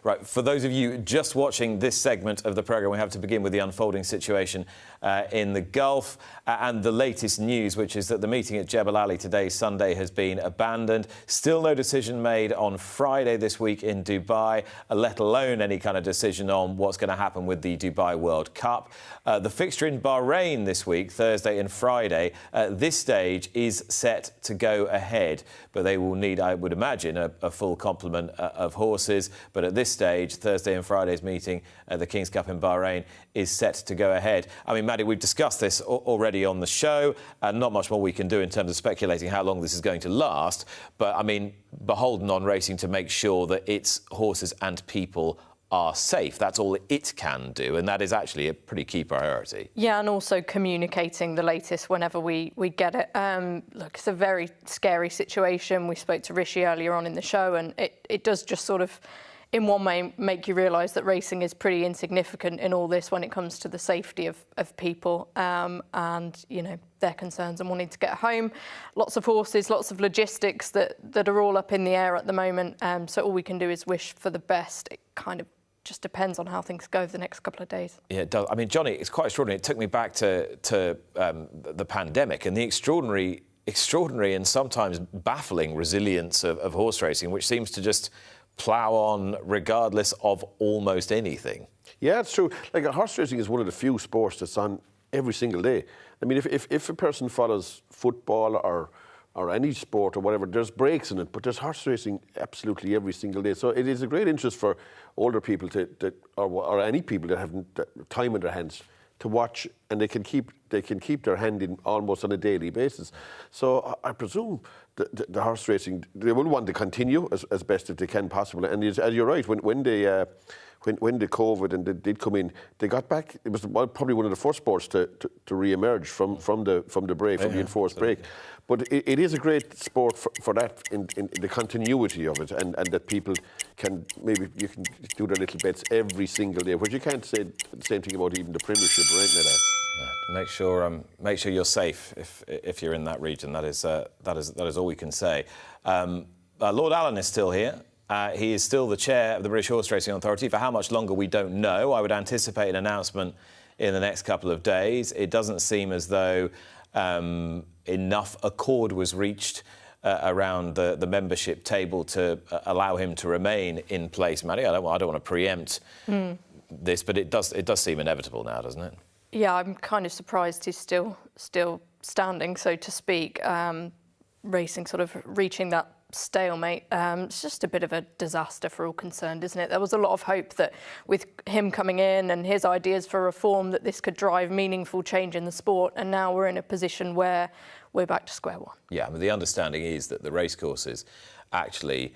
Right, for those of you just watching this segment of the programme, we have to begin with the unfolding situation in the Gulf and the latest news, which is that the meeting at Jebel Ali today, Sunday, has been abandoned. Still no decision made on Friday this week in Dubai, let alone any kind of decision on what's going to happen with the Dubai World Cup. The fixture in Bahrain this week, Thursday and Friday, at this stage is set to go ahead, but they will need, I would imagine, a full complement of horses. But at this stage, Thursday and Friday's meeting at the King's Cup in Bahrain is set to go ahead. I mean, Maddie, we've discussed this already on the show, and not much more we can do in terms of speculating how long this is going to last. But, I mean, beholden on racing to make sure that its horses and people are safe. That's all it can do, and that is actually a pretty key priority. Yeah, and also communicating the latest whenever we get it. Look, it's a very scary situation. We spoke to Rishi earlier on in the show, and it does just sort of, in one way, make you realise that racing is pretty insignificant in all this when it comes to the safety of people and, you know, their concerns and wanting to get home. Lots of horses, lots of logistics that are all up in the air at the moment. So all we can do is wish for the best. It kind of just depends on how things go over the next couple of days. Yeah, it does. I mean, Johnny, it's quite extraordinary. It took me back to the pandemic and the extraordinary and sometimes baffling resilience of horse racing, which seems to just plough on regardless of almost anything. Yeah, it's true. Like, horse racing is one of the few sports that's on every single day. I mean, if a person follows football or any sport or whatever, there's breaks in it, but there's horse racing absolutely every single day. So it is a great interest for older people or any people that have time in their hands to watch, and they can keep their hand in almost on a daily basis. So I presume the horse racing, they will want to continue as best as they can possibly. And as you're right, when the COVID and they did come in, they got back. It was probably one of the first sports to re-emerge from the break, from the enforced break. But it is a great sport for that, in the continuity of it, and that people can, maybe you can do their little bets every single day, which you can't say the same thing about even the Premiership or anything like that. Make sure you're safe if you're in that region. That is all we can say. Lord Allen is still here. He is still the chair of the British Horse Racing Authority. For how much longer, we don't know. I would anticipate an announcement in the next couple of days. It doesn't seem as though enough accord was reached around the membership table to allow him to remain in place. Maddie, I don't want to preempt this, but it does seem inevitable now, doesn't it? Yeah, I'm kind of surprised he's still standing, so to speak. Racing sort of reaching that stalemate. It's just a bit of a disaster for all concerned, isn't it? There was a lot of hope that with him coming in and his ideas for reform, that this could drive meaningful change in the sport, and now we're in a position where we're back to square one. Yeah, I mean, the understanding is that the racecourses actually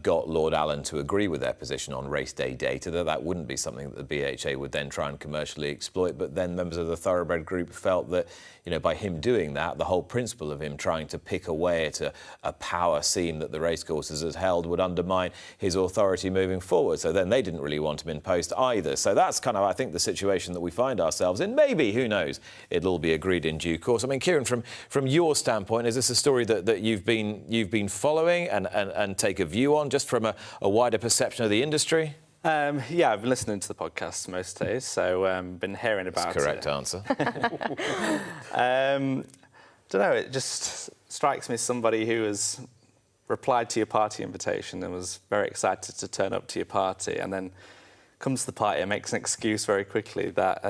got Lord Allen to agree with their position on race day data, that wouldn't be something that the BHA would then try and commercially exploit. But then members of the Thoroughbred group felt that, you know, by him doing that, the whole principle of him trying to pick away at a power seam that the racecourses had held would undermine his authority moving forward. So then they didn't really want him in post either. So that's kind of, I think, the situation that we find ourselves in. Maybe, who knows, it'll all be agreed in due course. I mean, Kieran, from your standpoint, is this a story that you've been following and take a view on, just from a wider perception of the industry? Yeah, I've been listening to the podcast most days, so been hearing about it. That's correct answer. Don't know, it just strikes me as somebody who has replied to your party invitation and was very excited to turn up to your party, and then comes to the party and makes an excuse very quickly that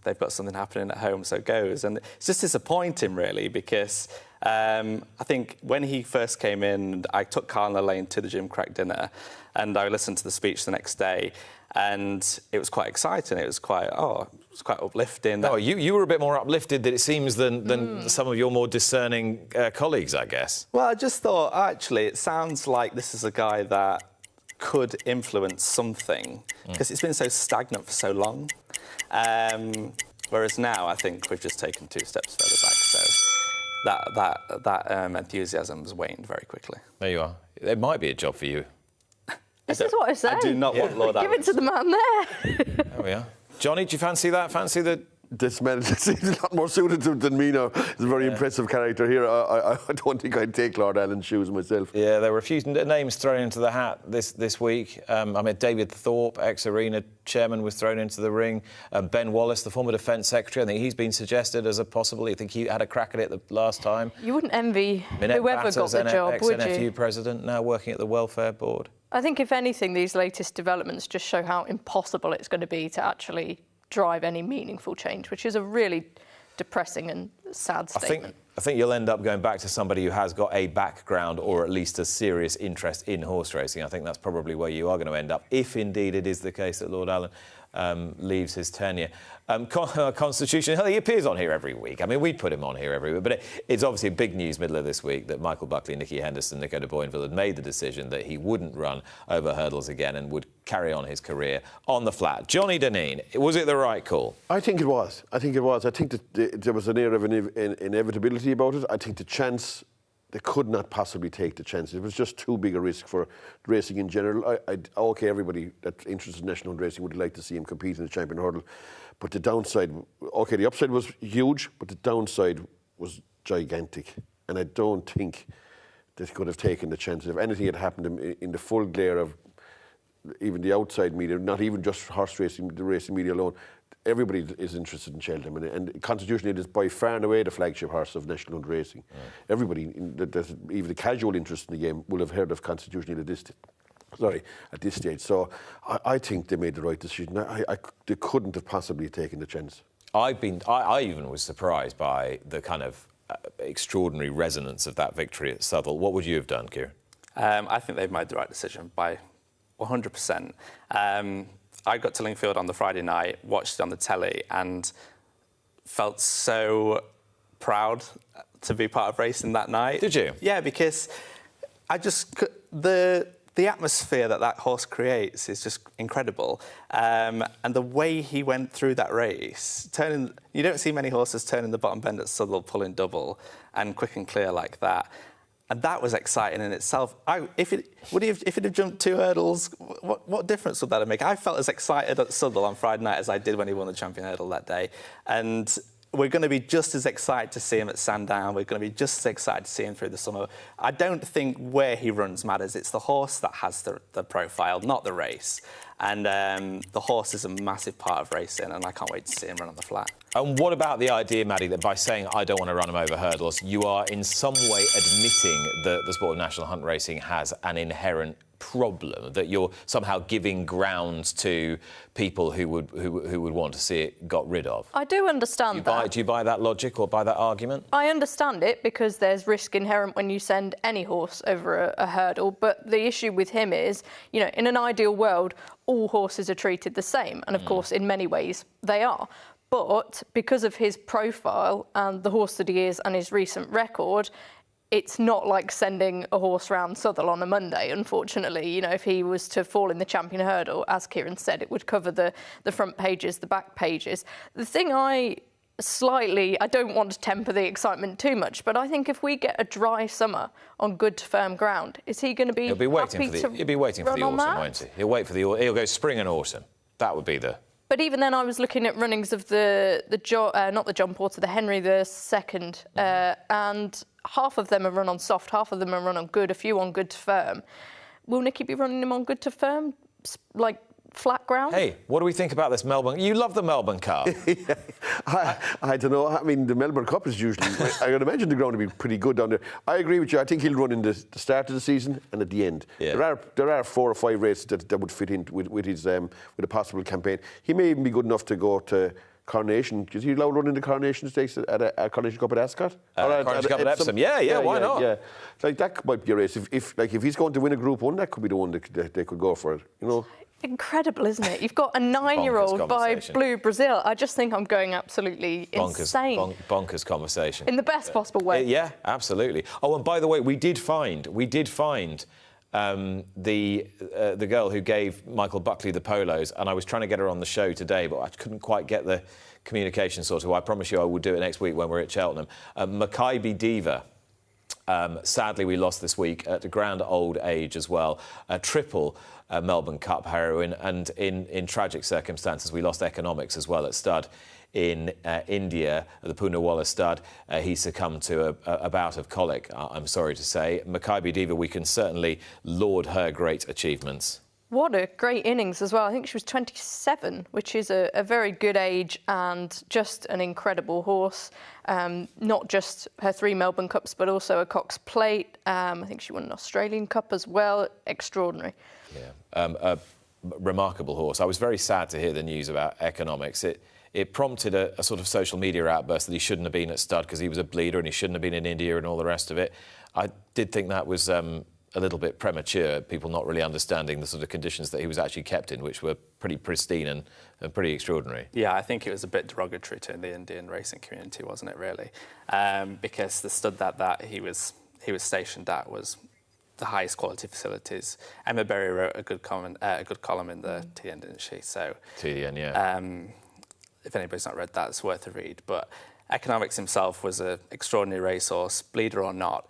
they've got something happening at home, so goes. And it's just disappointing, really, because I think when he first came in, I took Carl and Elaine to the Jim Crack dinner, and I listened to the speech the next day, and it was quite exciting. It was quite uplifting. Oh, you were a bit more uplifted, it seems, than some of your more discerning colleagues, I guess. Well, I just thought, actually, it sounds like this is a guy that could influence something, because it's been so stagnant for so long. Whereas now, I think we've just taken 2 steps further back, so that enthusiasm has waned very quickly. There you are. It might be a job for you. This is what I say. I do not want Lord Allen. Give it to the man there. There we are. Johnny, do you fancy that? Fancy the this man seems a lot more suited to than me now. He's a very impressive character here. I don't think I'd take Lord Allen's shoes myself. Yeah, there were a few names thrown into the hat this week. I mean, David Thorpe, ex-Arena chairman, was thrown into the ring. Ben Wallace, the former Defence Secretary, I think he's been suggested as a possible. I think he had a crack at it the last time. You wouldn't envy Minette whoever Batters, got the job, would you? ex-NFU president, now working at the Welfare Board. I think, if anything, these latest developments just show how impossible it's going to be to actually drive any meaningful change, which is a really depressing and sad statement. I think you'll end up going back to somebody who has got a background or at least a serious interest in horse racing. I think that's probably where you are going to end up, if indeed it is the case that Lord Allen leaves his tenure. Constitution, he appears on here every week. I mean, we put him on here every week, but it's obviously big news middle of this week that Michael Buckley, Nicky Henderson, Nico de Boinville had made the decision that he wouldn't run over hurdles again and would carry on his career on the flat. Johnny Deneen, was it the right call? I think it was. I think that there was an air of inevitability about it. I think the chance, they could not possibly take the chance. It was just too big a risk for racing in general. OK, everybody that's interested in national racing would like to see him compete in the champion hurdle. But the downside, OK, the upside was huge, but the downside was gigantic. And I don't think they could have taken the chance. If anything had happened in the full glare of even the outside media, not even just horse racing, the racing media alone, everybody is interested in Cheltenham, and Constitution is by far and away the flagship horse of national hunt racing. Everybody, even the casual interest in the game, will have heard of Constitution at this stage. So I think they made the right decision. They couldn't have possibly taken the chance. I even was surprised by the kind of extraordinary resonance of that victory at Southwell. What would you have done, Kieran? I think they've made the right decision by 100%. I got to Lingfield on the Friday night, watched it on the telly, and felt so proud to be part of racing that night. Did you? Yeah, because I just the atmosphere that horse creates is just incredible, and the way he went through that race, you don't see many horses turning the bottom bend at Southwell, pulling double, and quick and clear like that. And that was exciting in itself. If it had jumped 2 hurdles, what difference would that have made? I felt as excited at Southwell on Friday night as I did when he won the champion hurdle that day. And we're going to be just as excited to see him at Sandown. We're going to be just as excited to see him through the summer. I don't think where he runs matters. It's the horse that has the profile, not the race. And the horse is a massive part of racing, and I can't wait to see him run on the flat. And what about the idea, Maddie, that by saying I don't want to run him over hurdles, you are in some way admitting that the sport of national hunt racing has an inherent problem, that you're somehow giving grounds to people who would want to see it got rid of? I do understand that. Do you buy that logic or buy that argument? I understand it, because there's risk inherent when you send any horse over a hurdle. But the issue with him is, you know, in an ideal world, all horses are treated the same. And of course, in many ways, they are. But because of his profile and the horse that he is and his recent record, it's not like sending a horse round Southwell on a Monday, unfortunately. You know, if he was to fall in the champion hurdle, as Kieran said, it would cover the front pages, the back pages. The thing I don't want to temper the excitement too much, but I think if we get a dry summer on good, firm ground, is he going to be He'll be waiting for the autumn, won't he? He'll wait for he'll go spring and autumn. That would be the... But even then, I was looking at runnings of not the John Porter, the Henry II, and half of them are run on soft, half of them are run on good, a few on good to firm. Will Nicky be running them on good to firm, like flat ground? Hey, what do we think about this Melbourne? You love the Melbourne Cup. I don't know. I mean, the Melbourne Cup is usually... I would imagine the ground would be pretty good down there. I agree with you. I think he'll run in the start of the season and at the end. Yeah. There are 4 or 5 races that would fit in with a possible campaign. He may even be good enough to go to Coronation. Is he allowed running the Coronation Stakes at a Coronation Cup at Ascot? Coronation Cup at Epsom. Yeah, why not? Yeah. Like, that might be a race. If he's going to win a Group 1, that could be the one that they could go for it, you know. Incredible, isn't it? You've got a 9-year-old by Blue Brazil. I just think I'm going absolutely insane. Bonkers conversation. In the best possible way. Yeah, absolutely. Oh, and by the way, we did find the girl who gave Michael Buckley the polos, and I was trying to get her on the show today, but I couldn't quite get the communication sorted. Well, I promise you I will do it next week when we're at Cheltenham. Maccabi Diva Sadly, we lost this week at a grand old age as well. A triple Melbourne Cup heroine, and in tragic circumstances, we lost economics as well at stud in India, at the Poonawalla stud. He succumbed to a bout of colic, I'm sorry to say. Maccabi Diva, we can certainly laud her great achievements. What a great innings as well. I think she was 27, which is a very good age and just an incredible horse. Not just her 3 Melbourne Cups, but also a Cox Plate. I think she won an Australian Cup as well. Extraordinary. Yeah, a remarkable horse. I was very sad to hear the news about economics. It prompted a sort of social media outburst that he shouldn't have been at stud because he was a bleeder and he shouldn't have been in India and all the rest of it. I did think that was a little bit premature, people not really understanding the sort of conditions that he was actually kept in, which were pretty pristine and pretty extraordinary. Yeah, I think it was a bit derogatory to the Indian racing community, wasn't it, really? Because the stud that he was stationed at was the highest quality facilities. Emma Berry wrote a good column in the TN, didn't she? So TN, yeah. If anybody's not read that, it's worth a read. But Economics himself was an extraordinary racehorse, bleeder or not.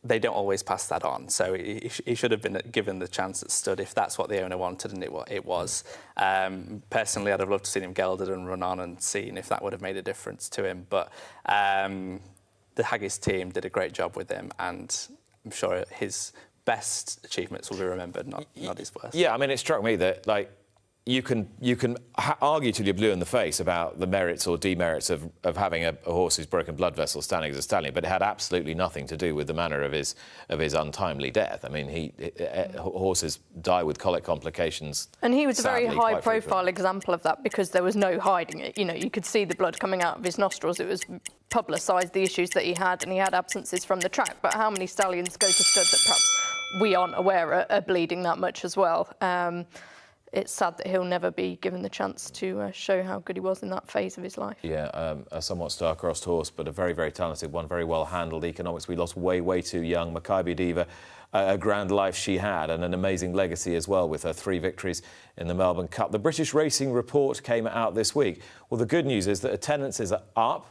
They don't always pass that on, so he should have been given the chance at stud if that's what the owner wanted, and it was. Personally, I'd have loved to see him gelded and run on and seen if that would have made a difference to him. But the Haggis team did a great job with him, and I'm sure his best achievements will be remembered, not his worst. Yeah, I mean, it struck me that, like, you can argue till you're blue in the face about the merits or demerits of having a horse who's broken blood vessel standing as a stallion, but it had absolutely nothing to do with the manner of his untimely death. I mean, horses die with colic complications. And he was a very high-profile example of that because there was no hiding it. You know, you could see the blood coming out of his nostrils. It was publicised, the issues that he had, and he had absences from the track. But how many stallions go to stud that perhaps we aren't aware are bleeding that much as well? It's sad that he'll never be given the chance to show how good he was in that phase of his life. Yeah, a somewhat star-crossed horse, but a very, very talented one, very well handled. Economics we lost way, way too young. Maccabi Diva, a grand life she had and an amazing legacy as well with her 3 victories in the Melbourne Cup. The British Racing Report came out this week. Well, the good news is that attendances are up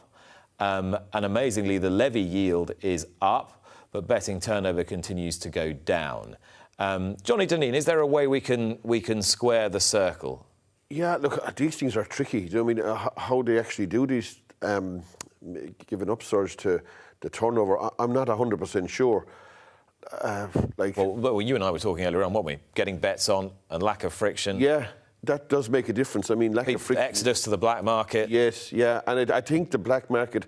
and amazingly the levy yield is up, but betting turnover continues to go down. Johnny Dineen, is there a way we can square the circle? Yeah, look, these things are tricky. Do you know what I mean? How they actually do these, give an upsurge to the turnover, I'm not 100% sure. Well, you and I were talking earlier on, weren't we? Getting bets on and lack of friction. Yeah, that does make a difference. I mean, lack of friction. Exodus to the black market. Yes, yeah, and I think the black market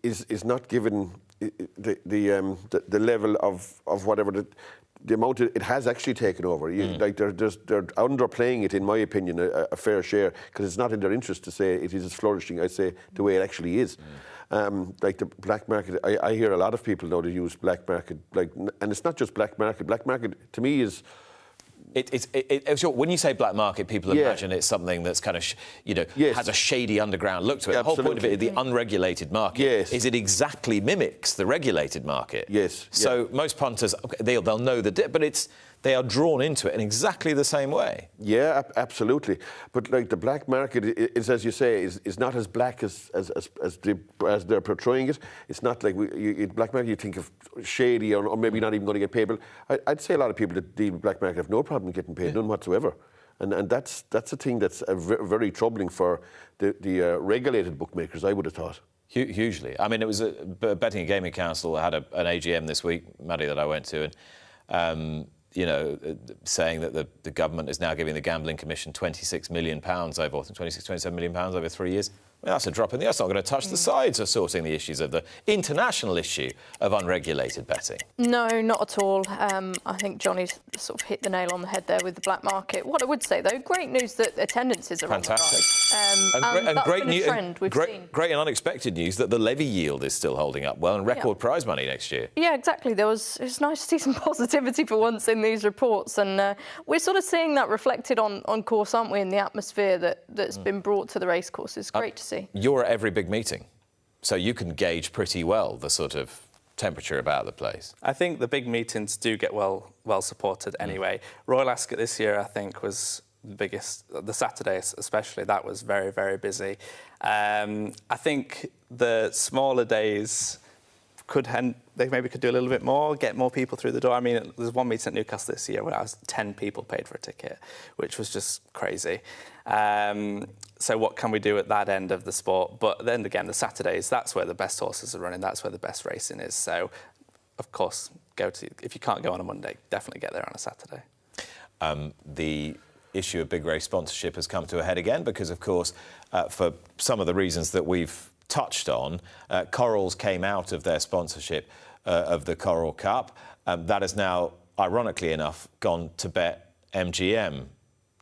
is not given the level of whatever the amount it has actually taken over. Like they're underplaying it, in my opinion, a fair share, because it's not in their interest to say it is as flourishing. I say the way it actually is. Like the black market, I hear a lot of people now that use black market, and it's not just black market. Black market to me is. When you say black market, people imagine it's something that's kind of, has a shady underground look to it. Absolutely. The whole point of it is the unregulated market. Yes. Is it exactly mimics the regulated market. Yes. So most punters, they'll know the dip, but they are drawn into it in exactly the same way. Yeah, absolutely. But like the black market is, as you say, is not as black as they're portraying it. It's not like black market. You think of shady or maybe not even going to get paid. But I'd say a lot of people that deal with black market have no problem getting paid, none whatsoever. And that's a thing that's very troubling for the regulated bookmakers, I would have thought. Hugely. I mean, it was a Betting and Gaming Council had an AGM this week, Maddie, that I went to, and saying that the government is now giving the Gambling Commission £26 million over, I think £27 million over 3 years. Well, that's a drop in the... That's not going to touch the sides of sorting the issues of the international issue of unregulated betting. No, not at all. I think Johnny's sort of hit the nail on the head there with the black market. What I would say, though, great news that attendances are fantastic. On the rise. And that's been a trend we've seen. Great and unexpected news that the levy yield is still holding up well and record prize money next year. Yeah, exactly. It was nice to see some positivity for once in these reports, and we're sort of seeing that reflected on course, aren't we, in the atmosphere that's been brought to the racecourses. Great to see. You're at every big meeting, so you can gauge pretty well the sort of temperature about the place. I think the big meetings do get well supported anyway. Royal Ascot this year, I think, was the biggest. The Saturday especially, that was very, very busy. I think the smaller days they maybe could do a little bit more, get more people through the door. I mean, there's one meeting at Newcastle this year where 10 people paid for a ticket, which was just crazy. So what can we do at that end of the sport? But then again, the Saturdays, that's where the best horses are running. That's where the best racing is. So, of course, if you can't go on a Monday, definitely get there on a Saturday. The issue of big race sponsorship has come to a head again because, of course, for some of the reasons that we've touched on, Corals came out of their sponsorship of the Coral Cup. That has now, ironically enough, gone to bet MGM.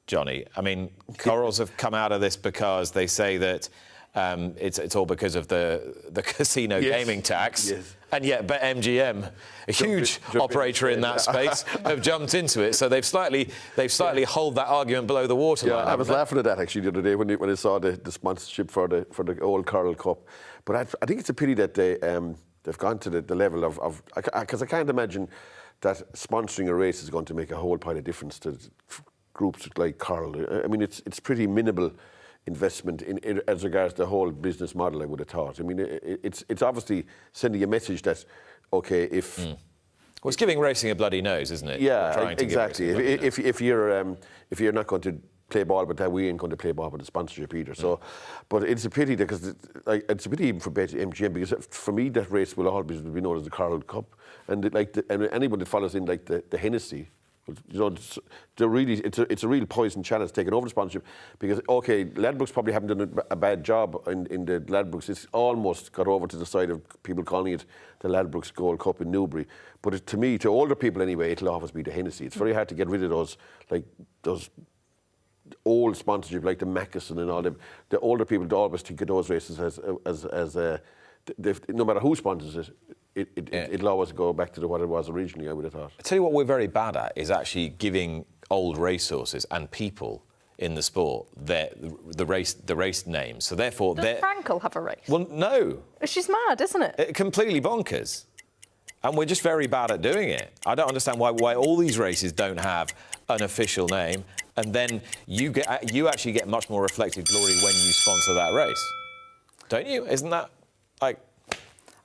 Johnny, I mean, Corals have come out of this because they say that it's all because of the casino gaming tax. Yes. And yet BetMGM, a huge operator in that space, have jumped into it. So they've slightly hold that argument below the waterline. Yeah, I was laughing at that actually the other day when I saw the sponsorship for the old Coral Cup. But I think it's a pity that they've gone to the level of because I can't imagine that sponsoring a race is going to make a whole pile of difference to groups like Coral. I mean, it's pretty minimal investment in as regards the whole business model, I would have thought. I mean, it's obviously sending a message that, okay, if... Well, it's giving racing a bloody nose, isn't it? Yeah, exactly. If you're not going to play ball, but that we ain't going to play ball with the sponsorship either. So, but it's a pity because it's a pity even for MGM because for me that race will always be known as the Coral Cup, and and anyone that follows in like the Hennessy. You know, it's a real poison challenge taking over the sponsorship because, okay, Ladbrokes probably haven't done a bad job in the Ladbrokes. It's almost got over to the side of people calling it the Ladbrokes Gold Cup in Newbury. But to me, to older people anyway, it'll always be the Hennessy. It's very hard to get rid of those old sponsorship like the Mackeson and all them. The older people always think of those races as no matter who sponsors it. It'll always go back to what it was originally, I would have thought. I tell you what we're very bad at is actually giving old racehorses and people in the sport the race names. So therefore... Does Frankel have a race? Well, no. She's mad, isn't it? Completely bonkers. And we're just very bad at doing it. I don't understand why all these races don't have an official name, and then you actually get much more reflected glory when you sponsor that race. Don't you? Isn't that, like...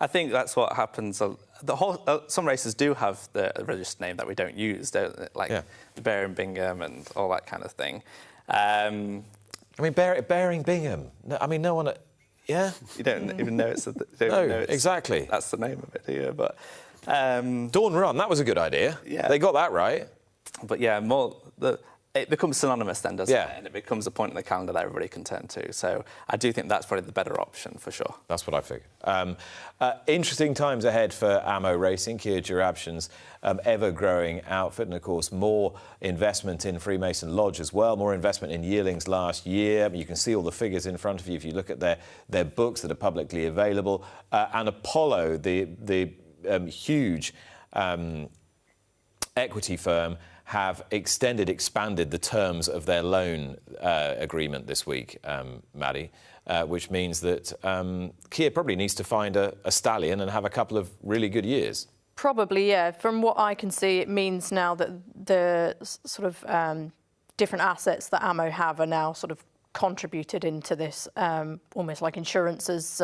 I think that's what happens. Some races do have the registered name that we don't use, don't they? Like the Bahrain Bingham and all that kind of thing. I mean, Bahrain Bingham. No, I mean, no one... Yeah? You don't even know it's... exactly. That's the name of it here, but... Dawn Run, that was a good idea. Yeah. They got that right. But yeah, it becomes synonymous then, doesn't it? And it becomes a point in the calendar that everybody can turn to. So I do think that's probably the better option for sure. That's what I figured. Interesting times ahead for Amo Racing, Kia Jarabshan's ever-growing outfit, and of course more investment in Freemason Lodge as well, more investment in yearlings last year. You can see all the figures in front of you if you look at their books that are publicly available. And Apollo, the huge equity firm, have expanded the terms of their loan agreement this week, Maddie, which means that Kia probably needs to find a stallion and have a couple of really good years. Probably, yeah. From what I can see, it means now that the sort of different assets that Amo have are now sort of contributed into this, almost like insurances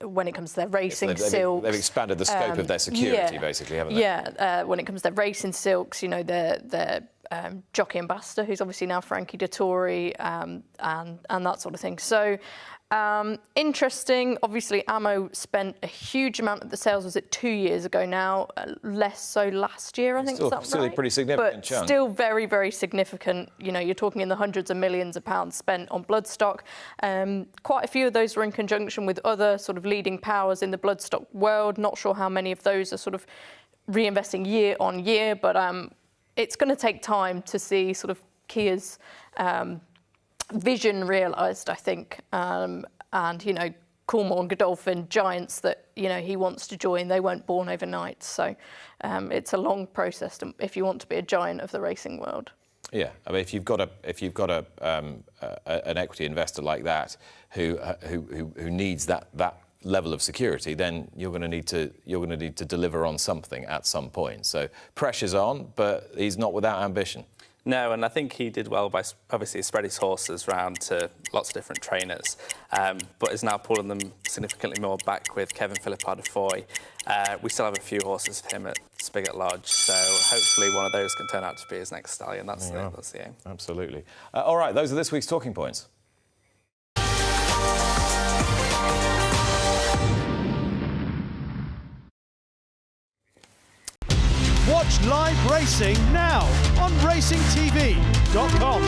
when it comes to their racing silks. They've expanded the scope of their security, basically, haven't they? Yeah, when it comes to their racing silks, you know, their jockey ambassador, who's obviously now Frankie Dettori, and that sort of thing. So, interesting. Obviously, Amo spent a huge amount of the sales, was it 2 years ago now? Less so last year, I think. Still a pretty significant chunk. But still very, very significant. You know, you're talking in the hundreds of millions of pounds spent on bloodstock. Quite a few of those were in conjunction with other sort of leading powers in the bloodstock world. Not sure how many of those are sort of reinvesting year on year, but it's going to take time to see sort of Kia's vision realised, I think, and, you know, Coolmore and Godolphin, giants that, you know, he wants to join, they weren't born overnight. So it's a long process if you want to be a giant of the racing world. Yeah, I mean, if you've got an equity investor like that who needs that level of security, then you're going to need to deliver on something at some point. So pressure's on, but he's not without ambition. No, and I think he did well by obviously spread his horses around to lots of different trainers, but is now pulling them significantly more back with Kevin Philippard de Foy. We still have a few horses for him at Spigot Lodge, so hopefully one of those can turn out to be his next stallion. That's the aim. Absolutely. All right, those are this week's talking points. Watch live racing now on racingtv.com.